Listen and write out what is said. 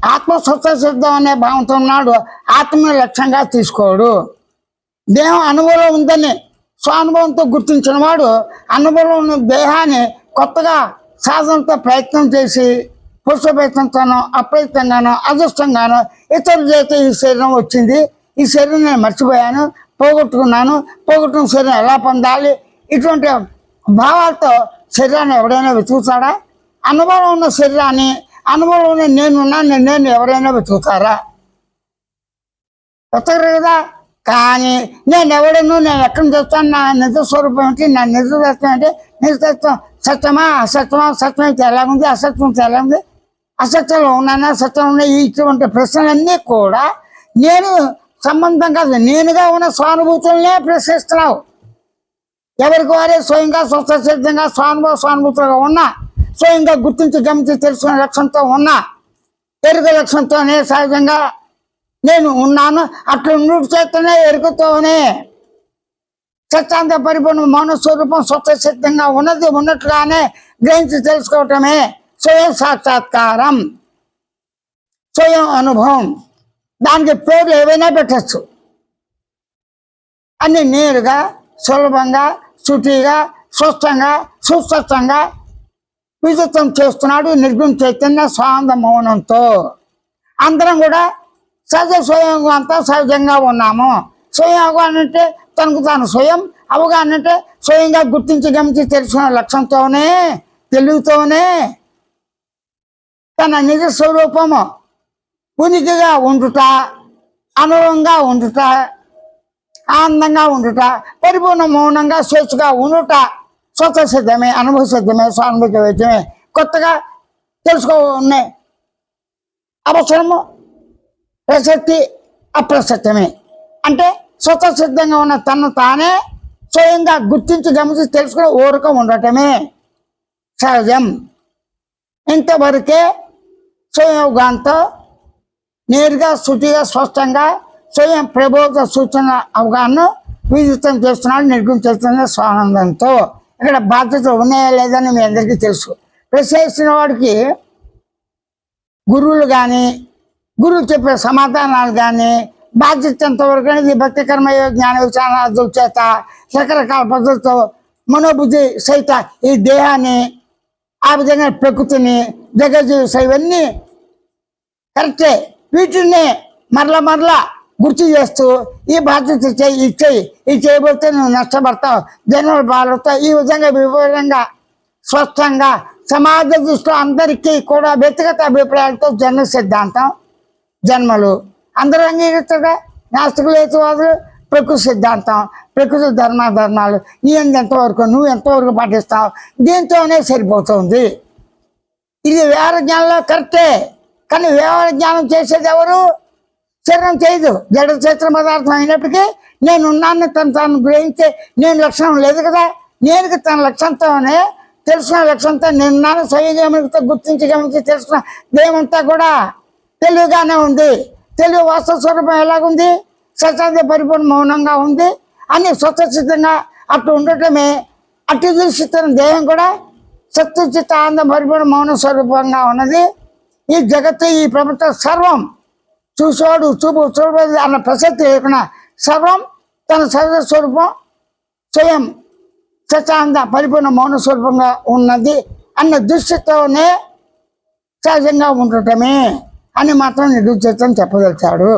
ఆత్మస్వత సిద్ధం అనే భావంతో ఉన్నాడు. ఆత్మని లక్ష్యంగా తీసుకోడు. దేహం అనుభవం ఉందని స్వానుభవంతో గుర్తించిన వాడు అనుభవం ఉన్న దేహాన్ని కొత్తగా సాధనతో ప్రయత్నం చేసి పురుష ప్రయత్నంతోనో అప్రయత్నంగానో అదృష్టంగానో ఇతరుల చేత ఈ శరీరం వచ్చింది, ఈ శరీరం నేను మర్చిపోయాను, పోగొట్టుకున్న శరీరం ఎలా పొందాలి, ఇటువంటి భావాలతో శరీరాన్ని ఎవరైనా వెతుకుతాడా? అనుభవం ఉన్న శరీరాన్ని, అనుభవం ఉన్న నేను ఎవరైనా వెతుకుతారా? వెతకరు కదా. కానీ నేను ఎవడను, నేను ఎక్కడ చేస్తాను, నా నిజ స్వరూపం ఏంటి, నా నిజతత్వం ఏంటి, నిజతత్వం సత్యమా అసత్యమా, సత్యం అయితే ఎలాగుంది, అసత్యం అయితే ఎలాగుంది, అసత్యంలో ఉన్నానా సత్యం ఉన్నా, ఇటువంటి ప్రశ్నలన్నీ కూడా నేను సంబంధం కాదు, నేనుగా ఉన్న స్వానుభూతులనే ప్రశ్నిస్తున్నావు. ఎవరికి వారే స్వయంగా స్వస్థసిద్ధంగా స్వానుభూతులుగా ఉన్నా, స్వయంగా గుర్తించి గమనించి తెలుసుకునే లక్ష్యంతో ఉన్నా, ఎరుక లక్ష్యంతోనే సహజంగా నేను ఉన్నాను. అట్లా ఉండు చేతనే ఎరుకతోనే సత్యాంత పరిపూర్ణ మౌన స్వరూపం స్వస్థసిద్ధంగా ఉన్నట్లుగానే గ్రహించి తెలుసుకోవటమే స్వయం సాక్షాత్కారం, స్వయం అనుభవం. దానికి పేర్లు ఏవైనా పెట్టచ్చు. అన్ని నేరుగా, సులభంగా, శుచిగా, స్వస్థంగా, సుస్పష్టంగా విజితం చేస్తున్నాడు నిర్గుణ చైతన్య స్వానంద మౌనంతో. అందరం కూడా సహజ స్వయం అంతా సహజంగా ఉన్నాము. స్వయం అవగాహన అంటే తనకు తాను స్వయం, అవగాహన అంటే స్వయంగా గుర్తించి గమనించి తెలుసుకున్న లక్ష్యంతోనే, తెలుగుతోనే తన నిజ స్వరూపము ఉనికిగా ఉండుట, అనుభవంగా ఉండుట, ఆనందంగా ఉండుట, పరిపూర్ణ మౌనంగా స్వేచ్ఛగా ఉండుట స్వత సిద్ధమే, అనుభవ సిద్ధమే, స్వానుభూతి వైద్యమే. కొత్తగా తెలుసుకోనే అవసరము ప్రసక్తి అప్రసక్తమే. అంటే స్వత సిద్ధంగా ఉన్న తను తానే స్వయంగా గుర్తించి గమనించి తెలుసుకుని ఊరక ఉండటమే సహజం. ఇంతవరకే స్వయంగాంతో నేరుగా, శుచిగా, స్పష్టంగా స్వయం ప్రబోధ సూచన అవగాహన విజితం చేస్తున్నాడు నిర్గుణ చైతన్య స్వానందంతో. ఇక్కడ బాధ్యతలు ఉన్నాయా లేదని మీ అందరికీ తెలుసు. ప్రశ్నిస్తున్న వాడికి గురువులు కానీ, గురువు చెప్పే సమాధానాలు కానీ, బాధ్యత ఎంతవరకు అనేది భక్తి కర్మయోగ జ్ఞాన విచారణాదుల చేత రకరకాల పద్ధతులతో మనోబుద్ధి సహిత ఈ దేహాన్ని, ఆ విధంగా ప్రకృతిని, జగజ్జీవి ఇవన్నీ కరెక్టే. వీటిని మరలా గుర్తు చేస్తూ ఈ బాధ్యత ఇచ్చేయి, ఇది చేయబోతే నువ్వు నష్టపడతావు, జన్మలు బాగుతావు, ఈ విధంగా వివరంగా స్పష్టంగా సమాజ దృష్టిలో అందరికీ కూడా వ్యక్తిగత అభిప్రాయాలతో జన్మ సిద్ధాంతం, జన్మలు అందరూ అంగీకరిస్తారా? నాస్తికులు, హేతువాదులు ప్రకృతి సిద్ధాంతం, ప్రకృతి ధర్మాలు నీ ఎంతవరకు, నువ్వు ఎంతవరకు పాటిస్తావు, దీంతోనే సరిపోతుంది. ఇది వ్యవహార జ్ఞానంలో కరెక్టే. కానీ వ్యవహార జ్ఞానం చేసేది ఎవరు? శరీరం చేయదు. జడ చేతుల పదార్థం అయినప్పటికీ నేను ఉన్నాను తను గ్రహించే నేను లక్షణం లేదు కదా. నేను తన లక్ష్యంతోనే తెలుసుకున్న లక్ష్యంతో నేనున్నాను స్వయంగా గమనించి తెలుసుకున్న దేవంతా కూడా తెలివిగానే ఉంది. తెలివి వాస్తవ స్వరూపం ఎలాగుంది? సత్యార్థ పరిపూర్ణ మౌనంగా ఉంది అని స్వతసిద్ధంగా అట్లా ఉండటమే. అట్టి దృష్టితున్న దేహం కూడా సత్యచిత్త ఆనంద పరిపూర్ణ మౌన స్వరూపంగా ఉన్నది. ఈ జగత్తు, ఈ ప్రపంచం సర్వం చూసేవాడు చూడబోదు అన్న ప్రసక్తి లేకుండా సర్వం తన సహజ స్వరూపం స్వయం సత్యానంద పరిపూర్ణ మౌన స్వరూపంగా ఉన్నది అన్న దృష్టితోనే సహజంగా ఉండటమే అని మాత్రం నిరూపించని చెప్పదలిచాడు.